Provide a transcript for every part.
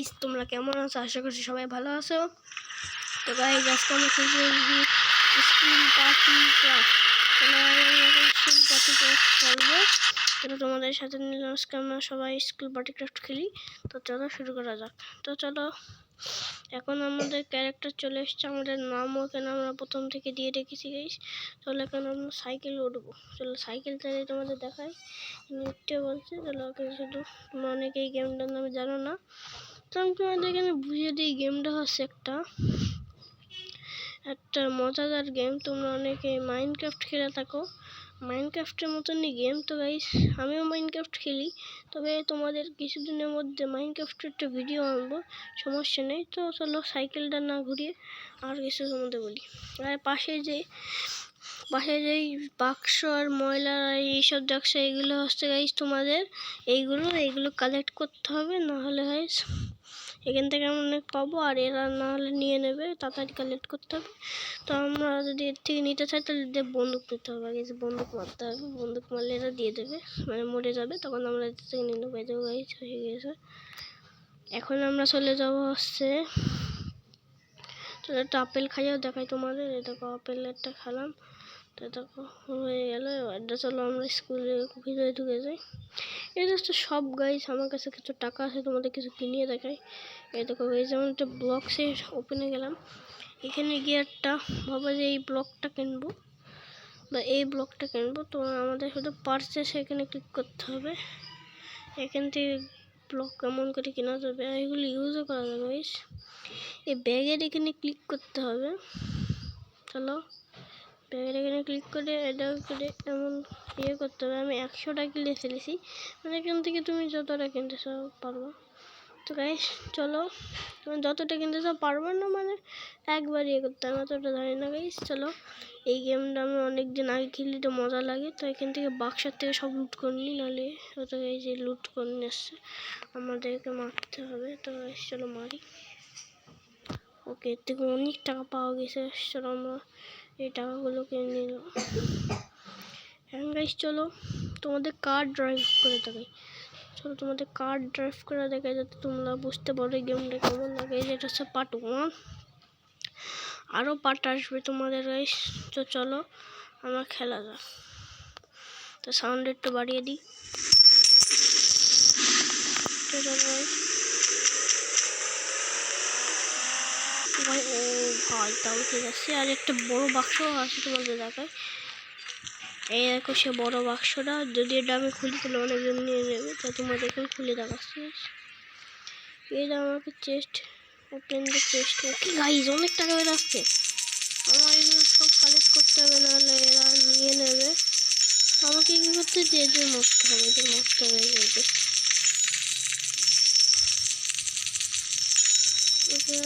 Guys তোমরা কেমন আছো? আশা করছি সবাই ভালো আছো। তো গাইস আজকে আমরা খেলছি school party craft. School party craft খেলবো। তো তোমাদের সাথে নিলাম আজকে আমরা সবাই স্কুল পার্টি ক্রাফট খেলি। তো চলো শুরু করা যাক। তো চলো এখন আমাদের ক্যারেক্টার চলে এসছে, আমাদের নামও এখানে আমরা প্রথম থেকে দিয়ে রেখেছি গাইস। চলো এখন আমরা সাইকেল উঠবো। চলো সাইকেল চালিয়ে তোমাদের দেখাই। নিতে বলছে চলো শুধু তোমরা অনেকেই গেমটার নামে জানো না, তো আমি তোমাদের এখানে বুঝিয়ে দিই। গেমটা হচ্ছে একটা মজাদার গেম। তোমরা অনেকে মাইনক্রাফট খেলে থাকো, মাইনক্রাফটের মতনই গেম। তো গাইস আমিও মাইনক্রাফট খেলি, তবে তোমাদের কিছুদিনের মধ্যে মাইনক্রাফটের একটা ভিডিও আনবো, সমস্যা নেই। তো চলো সাইকেলটা না ঘুরিয়ে আর কিছু তোমাদের বলি। আর পাশে যেই বাক্স আর ময়লা এইসব দেখছো, এইগুলো হচ্ছে গাইস তোমাদের এইগুলো কালেক্ট করতে হবে, না হলে গাইস এখান থেকে আমরা অনেক পাবো, আর এরা না হলে নিয়ে নেবে। তাড়াতাড়ি কালেক্ট করতে হবে। তো আমরা যদি এর থেকে নিতে চাই তাহলে বন্দুক নিতে হবে, আগে বন্দুক মারতে হবে। বন্দুক মারলে এরা দিয়ে দেবে, মানে মরে যাবে, তখন আমরা এর থেকে নিয়ে নেবো। এই গাইস হয়ে গেছে। এখন আমরা চলে যাবো হচ্ছে, চলো একটা আপেল খাইও দেখাই তোমাদের। এই দেখো আপেল একটা খেলাম, তো দেখো হয়ে গেল। এবার চলো আমরা স্কুলের ভিতরে ঢুকে যাই। এই হচ্ছে সব গাইস, আমার কাছে কিছু টাকা আছে, তোমাদের কিছু কিনিয়ে দেখাই। এই দেখো এই যেমন একটা ব্লক সে ওপেনে গেলাম, এখানে গিয়ে একটা ভাবো যে এই ব্লকটা কিনবো বা এই ব্লকটা কিনবো। তো আমাদের শুধু পারচেস এখানে ক্লিক করতে হবে। এখান থেকে ব্লক কেমন করে কেনা যাবে, এগুলো ইউজও করা যাবে গাইস। এই ব্যাগের এখানে ক্লিক করতে হবে। চলো ব্যাগের এখানে ক্লিক করে এটা করে এমন ইয়ে করতে হবে। আমি 100টা কিনে ফেলেছি, মানে এখান থেকে তুমি যতটা কিনতে চাও পারবো। তো গাইস চলো তুমি যতটা কিনতে চাও পারবো না, মানে একবার ইয়ে করতে হবে, অতটা জানি না গাইস। চলো এই গেমটা আমি অনেকদিন আগে খেলি, তো মজা লাগে। তো এখান থেকে বাক্সের থেকে সব লুট করে নিই, নাহলে হয়তো এই যে লুট করে নিয়ে আসছে, আমাদেরকে মারতে হবে। তো গাইস চলো মারি। ওকে এর থেকে অনেক টাকা পাওয়া গেছে। চলো আমরা এই টাকাগুলো কিনে নিলাম। হ্যাঁ গাইস চলো তোমাদের কার ড্রাইভ করে দেখাই। চলো তোমাদের কার ড্রাইভ করে দেখাই, যাতে তোমরা বুঝতে পারো গেমটা কেমন লাগে। এটা হচ্ছে পার্ট 1, আরও পার্ট আসবে তোমাদের গাইস। তো চলো আমরা খেলা যাক। তো সাউন্ড একটু বাড়িয়ে দিই। ভাই ও ভাই তাও ঠিক আছে। আর একটা বড় বাক্স আছে তোমাদের দেখায়। এই দেখো সে বড় বাক্সটা, যদি এটা আমি খুলি তাহলে অনেকজন নিয়ে নেবে। তো তোমাদের এখন খুলে দেখাচ্ছি। এটা আমাকে chest open the chest. Okay guys অনেক টাকা বের আসছে। আমার এগুলো সব কালেক্ট করতে হবে, নাহলে এরা নিয়ে নেবে। তো আমাকে কী করতে হবে, এদের মরতে হবে, এদের মরতে হবে। এদের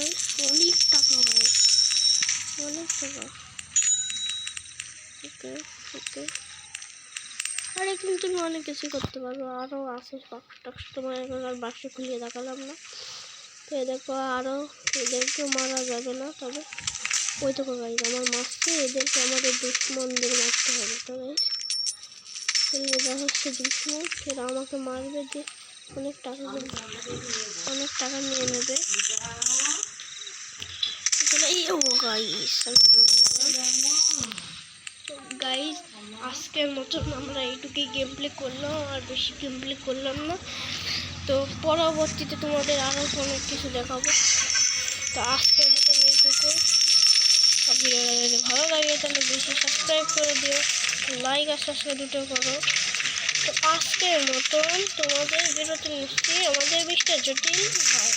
অনেক টাকা হয়, অনেক টাকা। ওকে ওকে আর এখানে তুমি অনেক কিছু করতে পারবো, আরও আছে বাক্স। তোমার আর বাক্স খুলিয়ে দেখালাম না। তো দেখো আরও এদেরকে মারা যাবে না, তবে ওই তো গাইজ আমার মারছে, এদেরকে আমাদের দুশ্মনদের মারতে হবে। তো গাইজ তাহলে এরা হচ্ছে দুশ্মন, এরা আমাকে মারবে, যে অনেক টাকা নিয়ে নেবে। এই ও গাইজ আমি মরে গেলাম। তো গাইজ আজকের মতন আমরা এইটুকুই গেম প্লে করলাম, আর বেশি গেম প্লে করলাম না। তো পরবর্তীতে তোমাদের আরও অনেক কিছু দেখাবো। তো আজকের মতন এইটুকু। ভিডিওটা যদি ভালো লাগে তাহলে বেশি সাবস্ক্রাইব করে দিও, লাইক আর সাবস্ক্রাইব দুটো করো। তো আজকের মতন তোমাদের বিরতি নিচ্ছি, আমাদের মিস্টার জটিল ভাই।